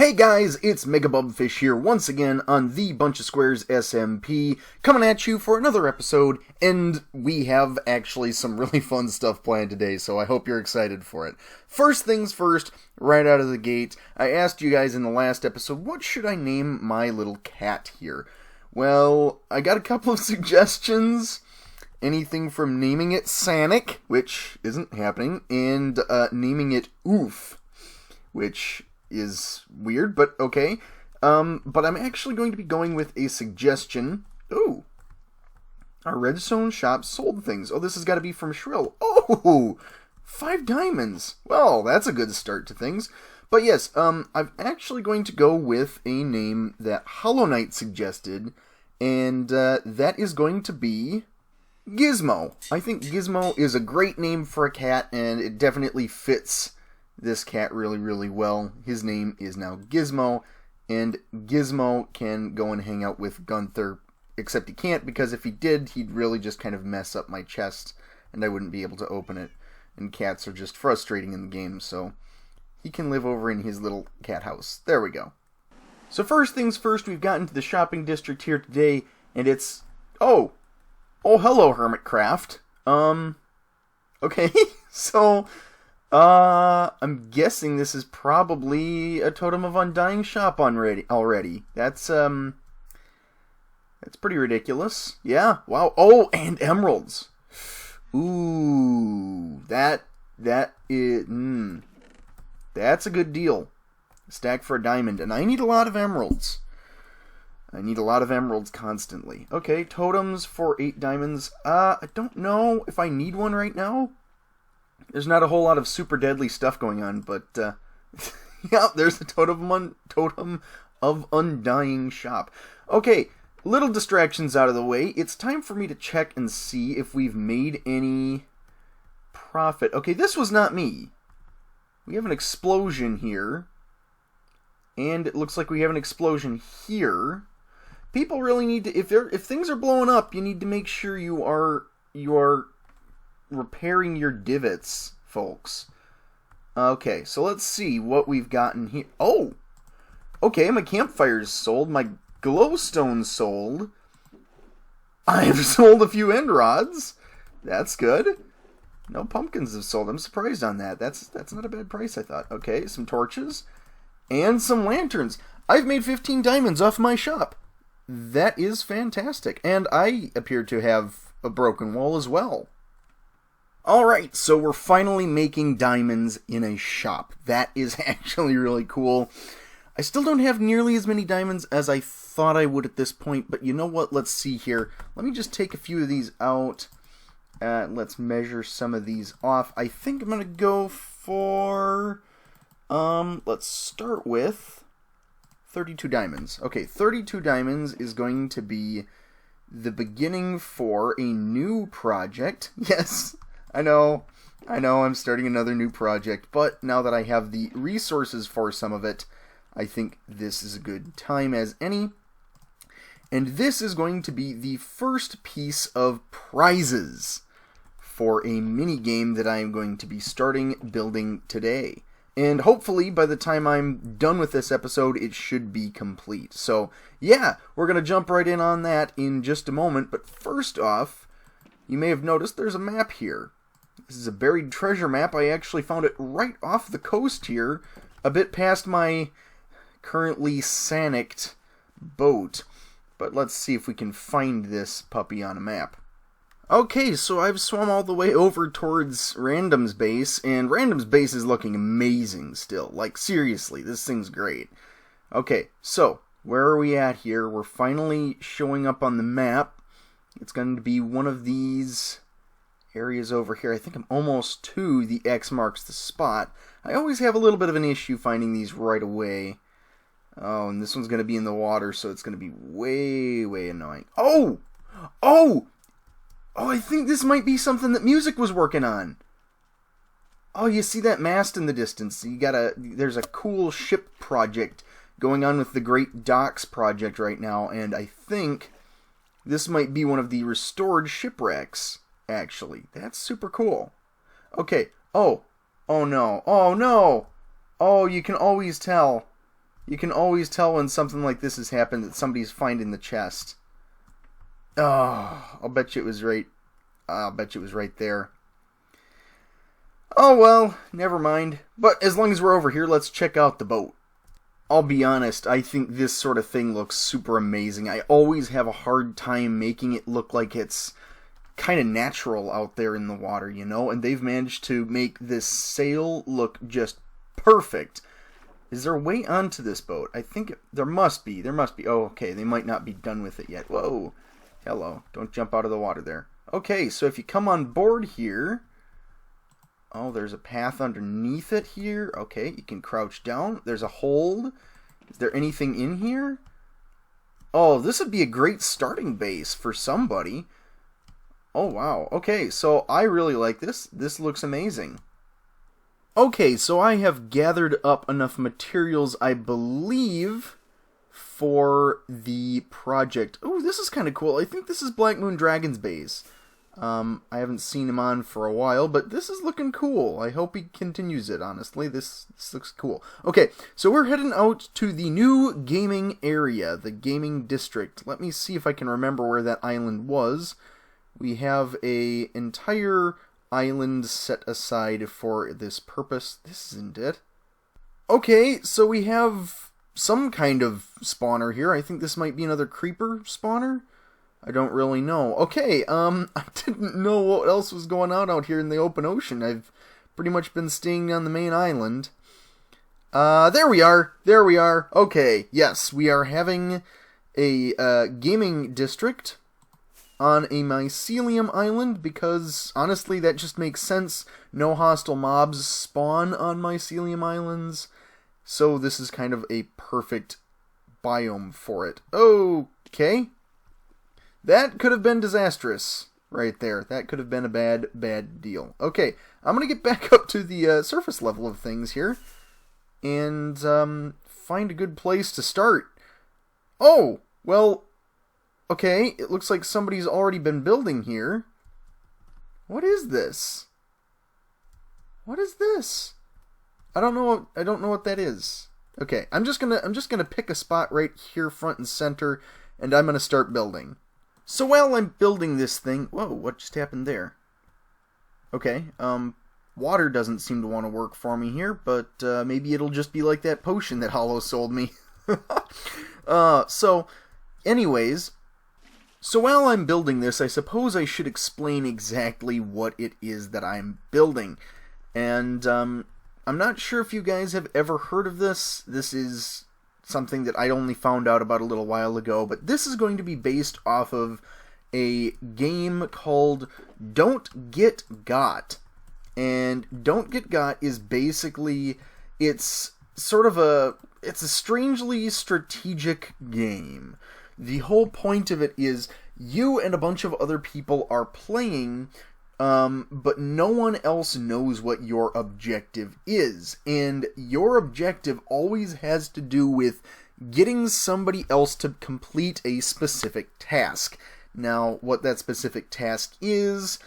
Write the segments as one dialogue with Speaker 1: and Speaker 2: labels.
Speaker 1: Hey guys, it's Megabubfish here once again on the BunchaSquares SMP, coming at you for another episode, and we have actually some really fun stuff planned today, so I hope you're excited for it. First things first, right out of the gate, I asked you guys in the last episode, what should I name my little cat here? Well, I got a couple of suggestions. Anything from naming it Sanic, which isn't happening, and naming it Oof, which is weird, but okay. But I'm actually going to be going with a suggestion. Ooh. Our Redstone shop sold things. Oh, this has got to be from Shrill. Oh! 5 diamonds. Well, that's a good start to things. But yes, I'm actually going to go with a name that Hollow Knight suggested, and that is going to be Gizmo. I think Gizmo is a great name for a cat, and it definitely fits this cat really, really well. His name is now Gizmo, and Gizmo can go and hang out with Gunther, except he can't, because if he did, he'd really just kind of mess up my chest, and I wouldn't be able to open it. And cats are just frustrating in the game, so he can live over in his little cat house. There we go. So first things first, we've gotten to the shopping district here today, and it's... Oh, hello, Hermitcraft. Okay, so... I'm guessing this is probably a Totem of Undying shop already. That's pretty ridiculous. Yeah, wow. Oh, and emeralds. Ooh, that's a good deal. Stack for a diamond, and I need a lot of emeralds. I need a lot of emeralds constantly. Okay, totems for 8 diamonds. I don't know if I need one right now. There's not a whole lot of super deadly stuff going on, but, yeah, there's the Totem of Undying shop. Okay, little distractions out of the way. It's time for me to check and see if we've made any profit. Okay, this was not me. We have an explosion here, and it looks like we have an explosion here. People really need to, if things are blowing up, you need to make sure you are repairing your divots, folks. Okay, so let's see what we've gotten here. Oh! Okay, my campfire's sold. My glowstone's sold. I've sold a few end rods. That's good. No pumpkins have sold. I'm surprised on that. That's not a bad price, I thought. Okay, some torches. And some lanterns. I've made 15 diamonds off my shop. That is fantastic. And I appear to have a broken wall as well. Alright, so we're finally making diamonds in a shop. That is actually really cool. I still don't have nearly as many diamonds as I thought I would at this point, but you know what? Let's see here. Let me just take a few of these out. Let's measure some of these off. I think I'm going to go for... let's start with 32 diamonds. Okay, 32 diamonds is going to be the beginning for a new project. Yes, I know, I'm starting another new project, but now that I have the resources for some of it, I think this is a good time as any. And this is going to be the first piece of prizes for a mini game that I am going to be starting building today. And hopefully, by the time I'm done with this episode, it should be complete. So, yeah, we're going to jump right in on that in just a moment. But first off, you may have noticed there's a map here. This is a buried treasure map. I actually found it right off the coast here, a bit past my currently sanicked boat. But let's see if we can find this puppy on a map. Okay, so I've swum all the way over towards Random's base, and Random's base is looking amazing still. Like, seriously, this thing's great. Okay, so, where are we at here? We're finally showing up on the map. It's going to be one of these areas over here. I think I'm almost to the X marks the spot. I always have a little bit of an issue finding these right away. Oh, and this one's going to be in the water, so it's going to be way, way annoying. Oh! Oh! Oh, I think this might be something that Music was working on. Oh, you see that mast in the distance? There's a cool ship project going on with the Great Docks project right now, and I think this might be one of the restored shipwrecks, actually. That's super cool. Okay. Oh. Oh, no. Oh, no. Oh, you can always tell. You can always tell when something like this has happened that somebody's finding the chest. Oh, I'll bet you it was right. I'll bet you it was right there. Oh well, never mind. But as long as we're over here, let's check out the boat. I'll be honest, I think this sort of thing looks super amazing. I always have a hard time making it look like it's kind of natural out there in the water, you know? And they've managed to make this sail look just perfect. Is there a way onto this boat? I think there must be. There must be. Oh, okay. They might not be done with it yet. Whoa. Hello. Don't jump out of the water there. Okay, so if you come on board here... Oh, there's a path underneath it here. Okay, you can crouch down. There's a hold. Is there anything in here? Oh, this would be a great starting base for somebody. Oh, wow. Okay, so I really like this. This looks amazing. Okay, so I have gathered up enough materials, I believe, for the project. Oh, this is kind of cool. I think this is Black Moon Dragon's base. I haven't seen him on for a while, but this is looking cool. I hope he continues it, honestly. This looks cool. Okay, so we're heading out to the new gaming area, the gaming district. Let me see if I can remember where that island was. We have an entire island set aside for this purpose. This isn't it. Okay, so we have some kind of spawner here. I think this might be another creeper spawner. I don't really know. Okay, I didn't know what else was going on out here in the open ocean. I've pretty much been staying on the main island. There we are. There we are. Okay, yes, we are having a gaming district on a mycelium island because, honestly, that just makes sense. No hostile mobs spawn on mycelium islands, so this is kind of a perfect biome for it. Okay. That could have been disastrous right there. That could have been a bad deal. Okay, I'm going to get back up to the surface level of things here and find a good place to start. Oh, well, okay, it looks like somebody's already been building here. What is this? What is this? I don't know what that is. Okay, I'm just gonna pick a spot right here front and center, and I'm gonna start building. So while I'm building this thing... Whoa, what just happened there? Okay, water doesn't seem to want to work for me here, but maybe it'll just be like that potion that Hollow sold me. So, anyways, so while I'm building this, I suppose I should explain exactly what it is that I'm building. And I'm not sure if you guys have ever heard of this. This is something that I only found out about a little while ago, but this is going to be based off of a game called Don't Get Got. And Don't Get Got is basically, it's a strangely strategic game. The whole point of it is you and a bunch of other people are playing, but no one else knows what your objective is. And your objective always has to do with getting somebody else to complete a specific task. Now, what that specific task is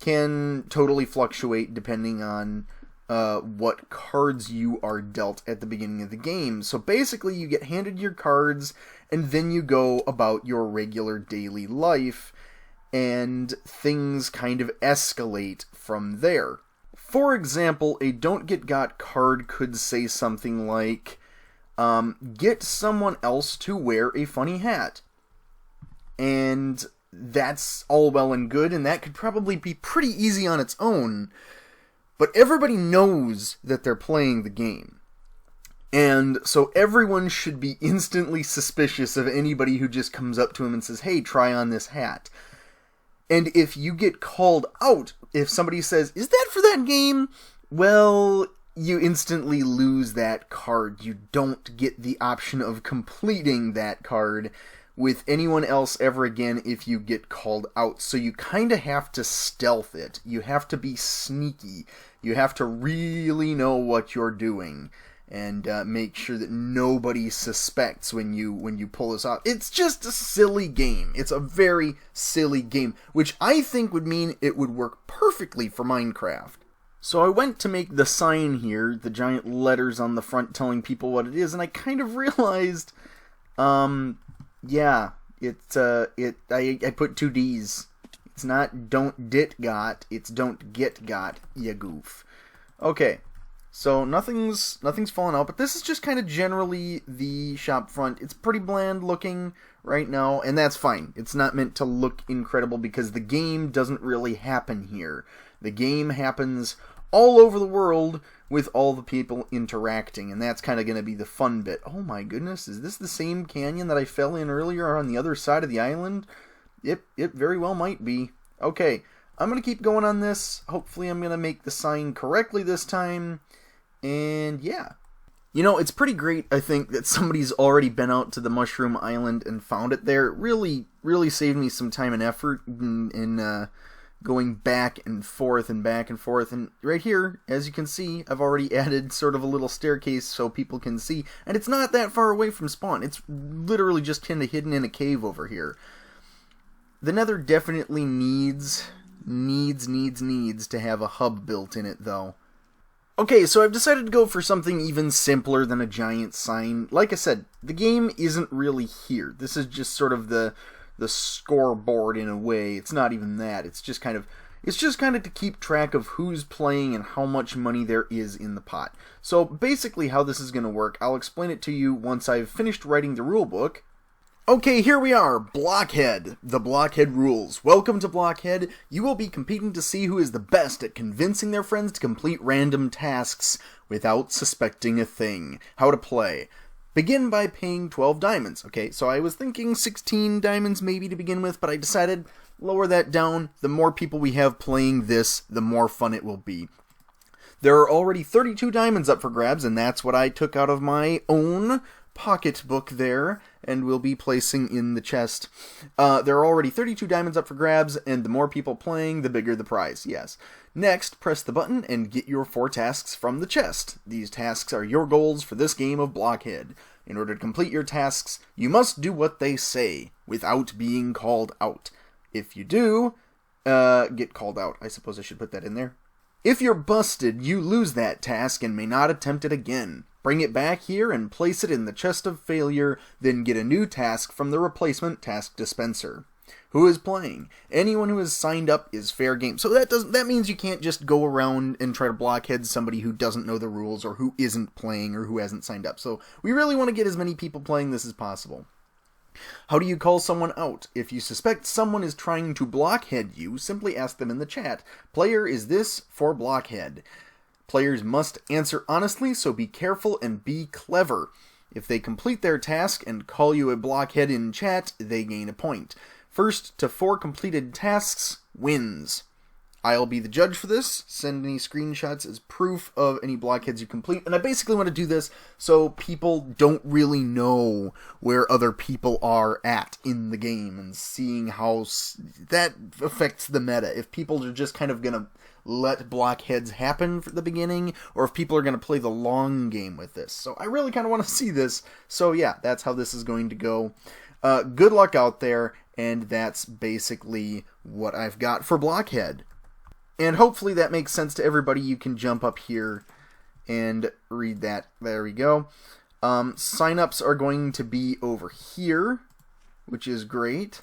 Speaker 1: can totally fluctuate depending on what cards you are dealt at the beginning of the game. So basically, you get handed your cards, and then you go about your regular daily life, and things kind of escalate from there. For example, a Don't Get Got card could say something like, get someone else to wear a funny hat. And that's all well and good, and that could probably be pretty easy on its own, but everybody knows that they're playing the game. And so everyone should be instantly suspicious of anybody who just comes up to him and says, hey, try on this hat. And if you get called out, if somebody says, is that for that game? Well, you instantly lose that card. You don't get the option of completing that card with anyone else ever again if you get called out. So you kind of have to stealth it. You have to be sneaky. You have to really know what you're doing. And make sure that nobody suspects when you pull this off. It's just a silly game. It's a very silly game, which I think would mean it would work perfectly for Minecraft. So I went to make the sign here, the giant letters on the front telling people what it is, and I kind of realized, yeah, I put 2 D's. It's not don't dit got, it's don't get got, ya goof. Okay, so nothing's fallen out, but this is just kind of generally the shop front. It's pretty bland looking right now, and that's fine. It's not meant to look incredible because the game doesn't really happen here. The game happens all over the world with all the people interacting, and that's kind of going to be the fun bit. Oh my goodness, is this the same canyon that I fell in earlier on the other side of the island? It very well might be. Okay, I'm going to keep going on this. Hopefully I'm going to make the sign correctly this time, and yeah. You know, it's pretty great, I think, that somebody's already been out to the Mushroom Island and found it there. It really saved me some time and effort in going back and forth and back and forth. And right here, as you can see, I've already added sort of a little staircase so people can see. And it's not that far away from spawn. It's literally just kind of hidden in a cave over here. The Nether definitely needs to have a hub built in it, though. Okay, so I've decided to go for something even simpler than a giant sign. Like I said, the game isn't really here. This is just sort of the scoreboard in a way. It's not even that. It's just kind of to keep track of who's playing and how much money there is in the pot. So basically how this is going to work, I'll explain it to you once I've finished writing the rulebook. Okay, here we are, Blockhead, the Blockhead rules. Welcome to Blockhead. You will be competing to see who is the best at convincing their friends to complete random tasks without suspecting a thing. How to play. Begin by paying 12 diamonds. Okay, so I was thinking 16 diamonds maybe to begin with, but I decided lower that down. The more people we have playing this, the more fun it will be. There are already 32 diamonds up for grabs, and that's what I took out of my own pocketbook there, and will be placing in the chest. There are already 32 diamonds up for grabs, and the more people playing, the bigger the prize, yes. Next, press the button and get your 4 tasks from the chest. These tasks are your goals for this game of Blockhead. In order to complete your tasks, you must do what they say, without being called out. If you do, get called out. I suppose I should put that in there. If you're busted, you lose that task and may not attempt it again. Bring it back here and place it in the chest of failure, then get a new task from the replacement task dispenser. Who is playing? Anyone who has signed up is fair game. So that means you can't just go around and try to blockhead somebody who doesn't know the rules or who isn't playing or who hasn't signed up. So we really want to get as many people playing this as possible. How do you call someone out? If you suspect someone is trying to blockhead you, simply ask them in the chat, "Player, is this for blockhead?" Players must answer honestly, so be careful and be clever. If they complete their task and call you a blockhead in chat, they gain a point. First to 4 completed tasks wins. I'll be the judge for this. Send any screenshots as proof of any blockheads you complete. And I basically want to do this so people don't really know where other people are at in the game and seeing how that affects the meta. If people are just kind of going to let blockheads happen for the beginning, or if people are going to play the long game with this. So I really kind of want to see this. So yeah, that's how this is going to go. Good luck out there, and that's basically what I've got for Blockhead. And hopefully that makes sense to everybody. You can jump up here and read that. There we go. Sign-ups are going to be over here, which is great.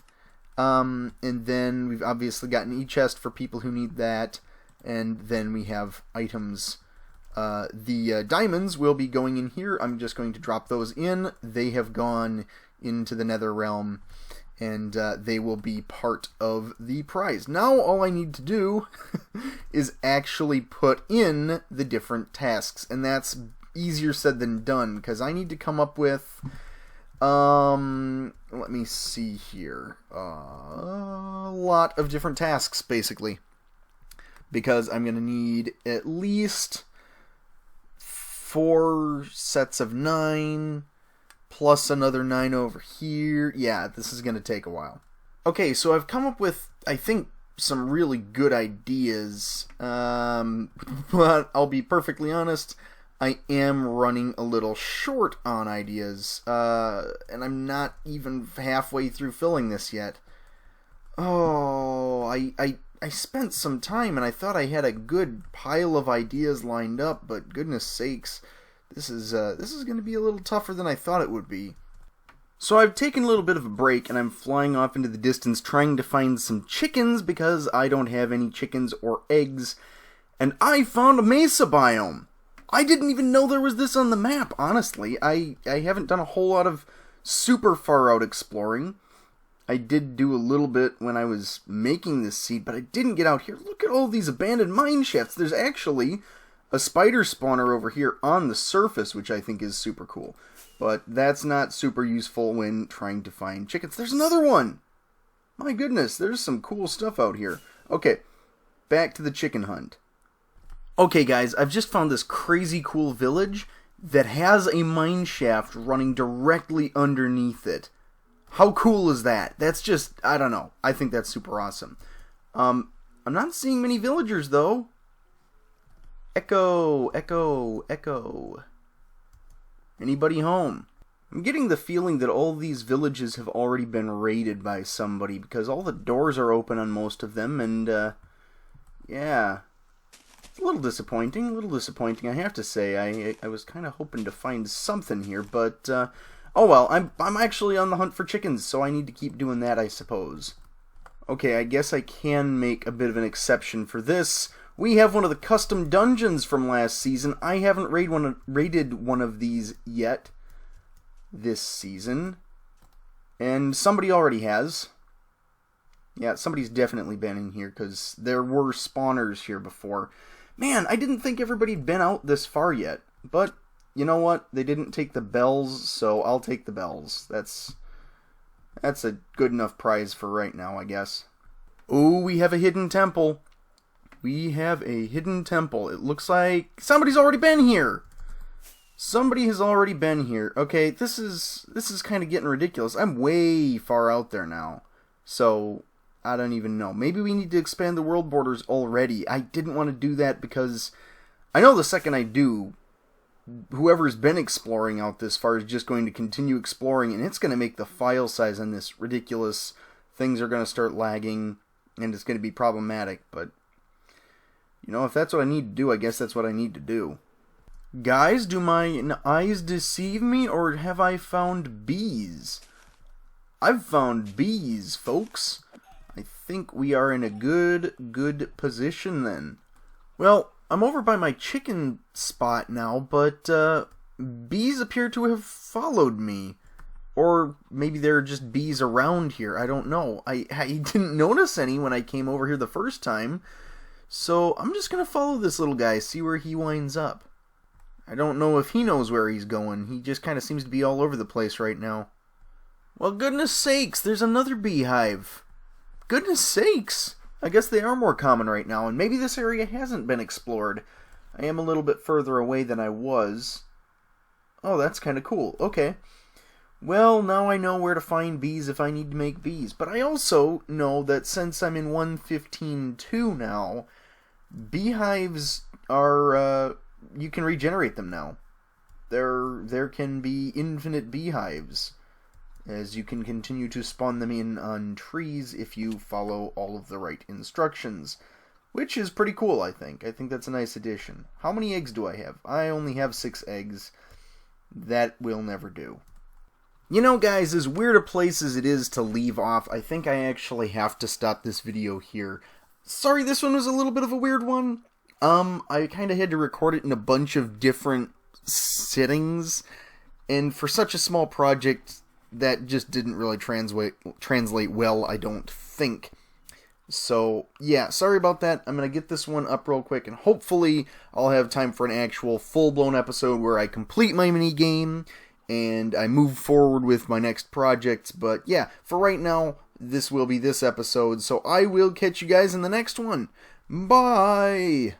Speaker 1: And then we've obviously got an e-chest for people who need that. And then we have items. The diamonds will be going in here. I'm just going to drop those in. They have gone into the Nether realm, and they will be part of the prize. Now all I need to do is actually put in the different tasks, and that's easier said than done, because I need to come up with, let me see here, a lot of different tasks, basically, because I'm going to need at least 4 sets of 9, plus another 9 over here. Yeah, this is going to take a while. Okay, so I've come up with, I think, some really good ideas, but I'll be perfectly honest, I am running a little short on ideas, and I'm not even halfway through filling this yet. Oh, I spent some time and I thought I had a good pile of ideas lined up, but goodness sakes, this is going to be a little tougher than I thought it would be. So I've taken a little bit of a break and I'm flying off into the distance trying to find some chickens because I don't have any chickens or eggs. And I found a Mesa Biome. I didn't even know there was this on the map, honestly. I haven't done a whole lot of super far out exploring. I did do a little bit when I was making this seed, but I didn't get out here. Look at all these abandoned mine shafts. There's actually a spider spawner over here on the surface, which I think is super cool. But that's not super useful when trying to find chickens. There's another one! My goodness, there's some cool stuff out here. Okay, back to the chicken hunt. Okay guys, I've just found this crazy cool village that has a mine shaft running directly underneath it. How cool is that? That's just, I don't know. I think that's super awesome. I'm not seeing many villagers though. Echo, echo, echo. Anybody home? I'm getting the feeling that all these villages have already been raided by somebody because all the doors are open on most of them and, yeah. It's a little disappointing, I have to say. I was kind of hoping to find something here, but, oh well, I'm actually on the hunt for chickens, so I need to keep doing that, I suppose. Okay, I guess I can make a bit of an exception for this. We have one of the custom dungeons from last season. I haven't raided one of these yet this season. And somebody already has. Yeah, somebody's definitely been in here because there were spawners here before. Man, I didn't think everybody'd been out this far yet. But, you know what? They didn't take the bells, so I'll take the bells. That's a good enough prize for right now, I guess. Ooh, we have a hidden temple. We have a hidden temple. It looks like somebody's already been here. Somebody has already been here. Okay, this is kind of getting ridiculous. I'm way far out there now. So, I don't even know. Maybe we need to expand the world borders already. I didn't want to do that because I know the second I do, whoever's been exploring out this far is just going to continue exploring, and it's going to make the file size on this ridiculous. Things are going to start lagging, and it's going to be problematic, but you know, if that's what I need to do, I guess that's what I need to do. Guys, do my eyes deceive me, or have I found bees? I've found bees, folks. I think we are in a good position then. Well, I'm over by my chicken spot now, but bees appear to have followed me. Or maybe there are just bees around here, I don't know. I didn't notice any when I came over here the first time. So I'm just going to follow this little guy, see where he winds up. I don't know if he knows where he's going. He just kind of seems to be all over the place right now. Well, goodness sakes, there's another beehive. Goodness sakes. I guess they are more common right now, and maybe this area hasn't been explored. I am a little bit further away than I was. Oh, that's kind of cool. Okay. Well, now I know where to find bees if I need to make bees. But I also know that since I'm in 1.15.2 now, beehives are, you can regenerate them now. There can be infinite beehives, as you can continue to spawn them in on trees if you follow all of the right instructions. Which is pretty cool, I think. I think that's a nice addition. How many eggs do I have? I only have 6 eggs. That will never do. You know, guys, as weird a place as it is to leave off, I think I actually have to stop this video here. Sorry, this one was a little bit of a weird one. I kind of had to record it in a bunch of different sittings, and for such a small project, that just didn't really translate well, I don't think. So, yeah, sorry about that. I'm going to get this one up real quick, and hopefully I'll have time for an actual full-blown episode where I complete my mini-game, and I move forward with my next projects. But yeah, for right now, this will be this episode, so I will catch you guys in the next one. Bye!